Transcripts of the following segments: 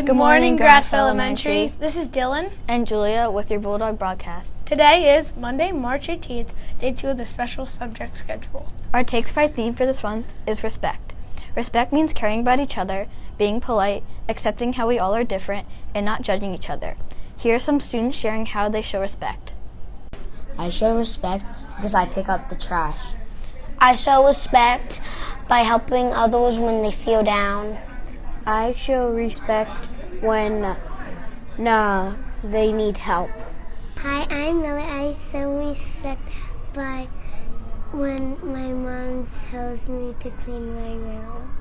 Good morning, Grass Elementary. This is Dylan and Julia with your Bulldog broadcast. Today is Monday, March 18th, day 2 of the special subject schedule. Our Take 5 theme for this month is respect. Respect means caring about each other, being polite, accepting how we all are different, and not judging each other. Here are some students sharing how they show respect. I show respect because I pick up the trash. I show respect by helping others when they feel down. I show respect when they need help. Hi, I'm Millie. I show respect by when my mom tells me to clean my room.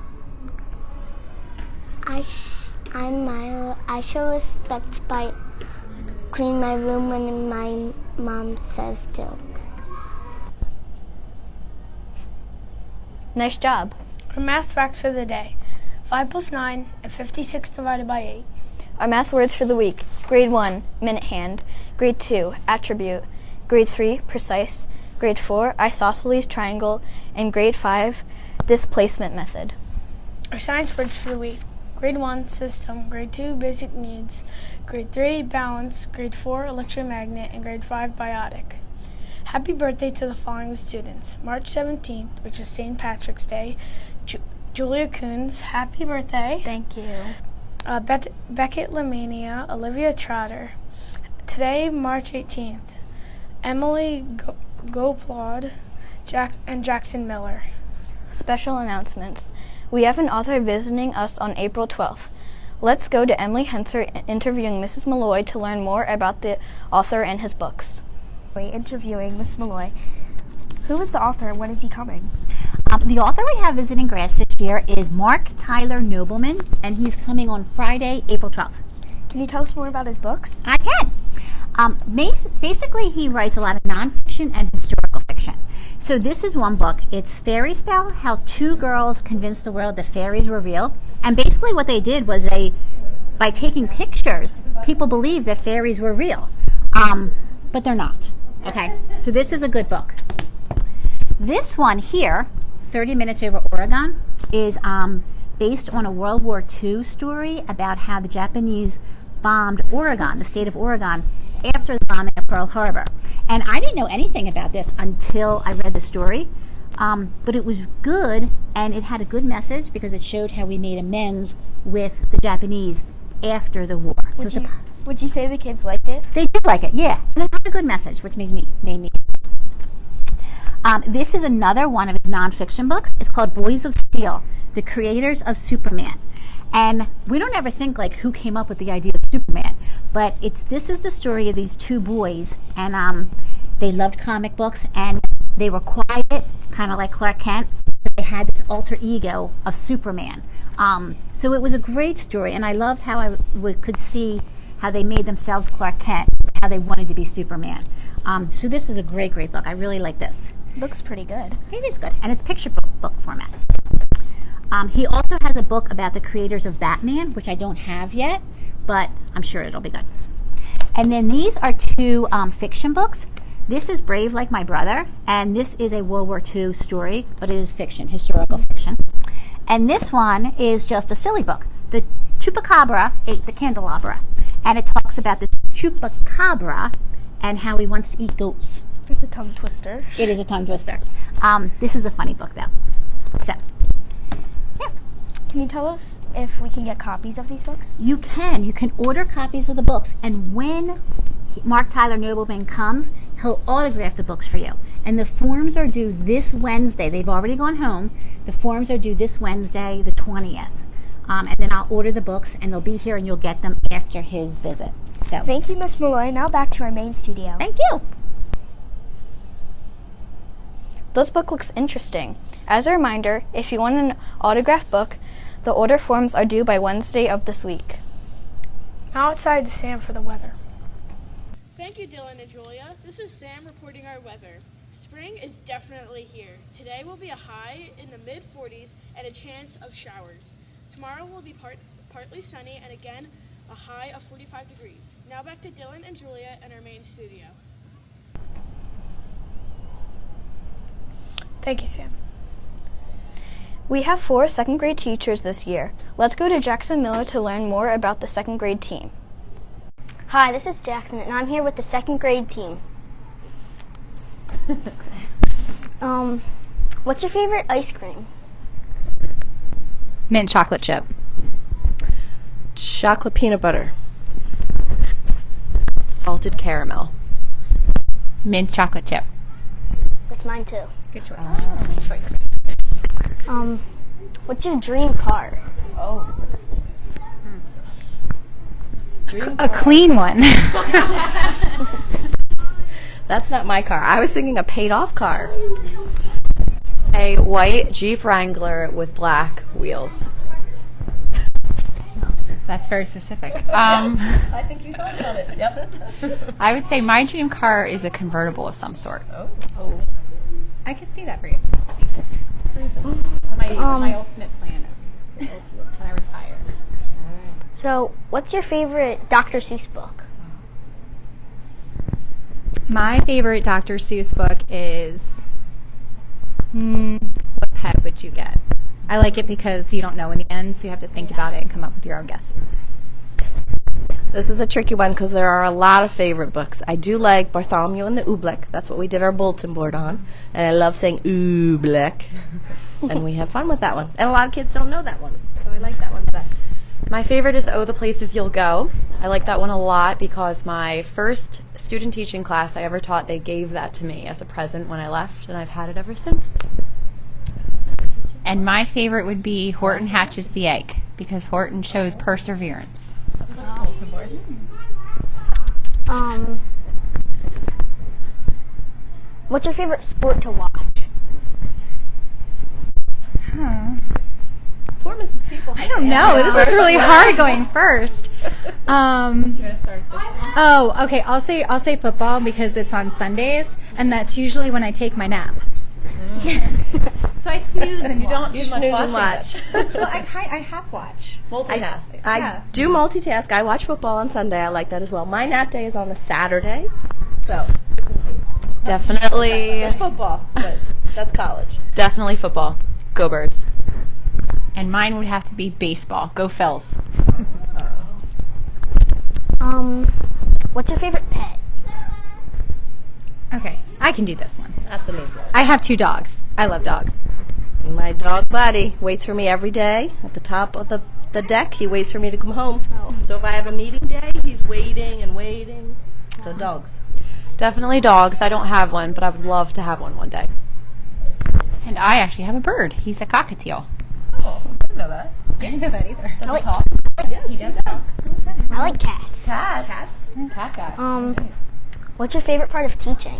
I'm Milo. I show respect by clean my room when my mom says to. Nice job. Our math facts for the day. 5 plus 9 and 56 divided by 8. Our math words for the week. Grade 1, minute hand. Grade 2, attribute. Grade 3, precise. Grade 4, isosceles triangle. And Grade 5, displacement method. Our science words for the week. Grade 1, system. Grade 2, basic needs. Grade 3, balance. Grade 4, electromagnet. And Grade 5, biotic. Happy birthday to the following students. March 17th, which is St. Patrick's Day. Julia Coons, happy birthday. Thank you. Beckett Lamania, Olivia Trotter. Today, March 18th, Emily Goplod, and Jackson Miller. Special announcements. We have an author visiting us on April 12th. Let's go to Emily Henser interviewing Mrs. Malloy to learn more about the author and his books. Interviewing Miss Malloy. Who is the author and when is he coming? The author we have visiting Grass this year is Mark Tyler Nobleman, and he's coming on Friday, April 12th. Can you tell us more about his books? I can. Basically, he writes a lot of nonfiction and historical fiction. So this is one book. It's Fairy Spell, How Two Girls Convinced the World that Fairies Were Real. And basically what they did was by taking pictures, people believed that fairies were real. But they're not. Okay, so this is a good book. This one here, 30 Minutes Over Oregon, is based on a World War II story about how the Japanese bombed Oregon, the state of Oregon, after the bombing of Pearl Harbor. And I didn't know anything about this until I read the story, but it was good, and it had a good message because it showed how we made amends with the Japanese after the war. Would you say the kids liked it? They did like it, yeah. And it had a good message, which made me. This is another one of his nonfiction books. It's called Boys of Steel, The Creators of Superman. And we don't ever think like who came up with the idea of Superman, but this is the story of these two boys, and they loved comic books, and they were quiet, kind of like Clark Kent, but they had this alter ego of Superman. So it was a great story, and I loved how I could see how they made themselves Clark Kent, how they wanted to be Superman. So this is a great, great book. I really like this. Looks pretty good. It is good, and it's picture book format. He also has a book about the creators of Batman, which I don't have yet, but I'm sure it'll be good. And then these are two fiction books. This is Brave Like My Brother, and this is a World War II story, but it is fiction, historical fiction. And this one is just a silly book. The Chupacabra ate the candelabra, and it talks about the Chupacabra and how he wants to eat goats. It's a tongue twister. It is a tongue twister. This is a funny book, though. So, yeah. Can you tell us if we can get copies of these books? You can. You can order copies of the books, and when Mark Tyler Nobleman comes, he'll autograph the books for you. And the forms are due this Wednesday. They've already gone home. The forms are due this Wednesday, the 20th. And then I'll order the books, and they'll be here, and you'll get them after his visit. So, thank you, Miss Malloy. Now back to our main studio. Thank you. This book looks interesting. As a reminder, if you want an autographed book, the order forms are due by Wednesday of this week. Now outside to Sam for the weather. Thank you, Dylan and Julia. This is Sam reporting our weather. Spring is definitely here. Today will be a high in the mid-40s and a chance of showers. Tomorrow will be partly sunny and again a high of 45 degrees. Now back to Dylan and Julia in our main studio. Thank you, Sam. We have 4 second grade teachers this year. Let's go to Jackson Miller to learn more about the second grade team. Hi, this is Jackson, and I'm here with the second grade team. What's your favorite ice cream? Mint chocolate chip. Chocolate peanut butter. Salted caramel. Mint chocolate chip. That's mine too. Good choice. Good choice. What's your dream car? A clean one. That's not my car. I was thinking a paid-off car. A white Jeep Wrangler with black wheels. That's very specific. I think you thought about it. Yep. I would say my dream car is a convertible of some sort. Oh. I could see that for you. My ultimate plan. When I retire. So, what's your favorite Dr. Seuss book? My favorite Dr. Seuss book is What Pet Would You Get? I like it because you don't know in the end, so you have to think about it and come up with your own guesses. This is a tricky one because there are a lot of favorite books. I do like Bartholomew and the Oobleck. That's what we did our bulletin board on. And I love saying Oobleck. And we have fun with that one. And a lot of kids don't know that one, so I like that one the best. My favorite is Oh, the Places You'll Go. I like that one a lot because my first student teaching class I ever taught, they gave that to me as a present when I left, and I've had it ever since. And my favorite would be Horton Hatches the Egg, because Horton shows perseverance. What's your favorite sport to watch? Poor Mrs. Teeple. I don't know. This is really hard going first. Oh, okay. I'll say football because it's on Sundays, and that's usually when I take my nap. So I snooze and You don't watch. snooze and watch. Well, I have watch. Multitask. I do multitask. I watch football on Sunday. I like that as well. My nap day is on a Saturday. So Definitely. It's football, but that's college. Definitely football. Go Birds. And mine would have to be baseball. Go Phils. What's your favorite pet? Okay, I can do this one. That's amazing. I have 2 dogs. I love dogs. My dog Buddy waits for me every day at the top of the deck. He waits for me to come home. So if I have a meeting day, he's waiting and waiting. So dogs. Definitely dogs. I don't have one, but I would love to have one day. And I actually have a bird. He's a cockatiel. Oh, I didn't know that. I didn't know that either. Does he talk? Yes, he does talk. I like cats. Cats. Cat guy. What's your favorite part of teaching?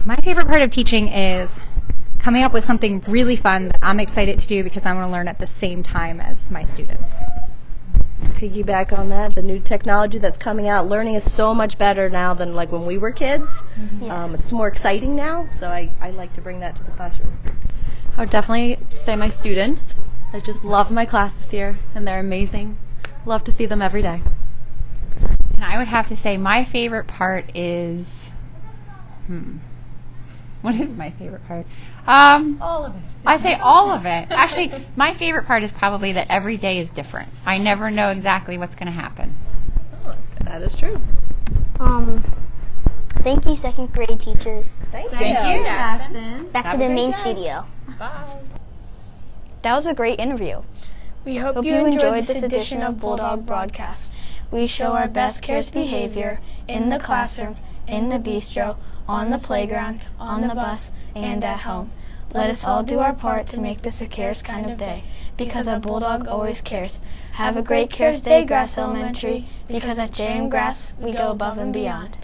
My favorite part of teaching is coming up with something really fun that I'm excited to do because I want to learn at the same time as my students. Piggyback on that, the new technology that's coming out, learning is so much better now than like when we were kids. It's more exciting now, so I like to bring that to the classroom. I would definitely say my students. I just love my classes here, and they're amazing. Love to see them every day. And I would have to say my favorite part is... What is my favorite part? All of it. I say all of it. Actually, my favorite part is probably that every day is different. I never know exactly what's going to happen. That is true. Thank you, second grade teachers. Thank you. Jackson. Back to the main studio. Bye. That was a great interview. We hope you enjoyed this edition of Bulldog Broadcast. We show our best cares behavior in the classroom, in the bistro, on the playground, on the bus, and at home. Let us all do our part to make this a cares kind of day, because a Bulldog always cares. Have a great cares day, Grass Elementary, because at JM Grass we go above and beyond.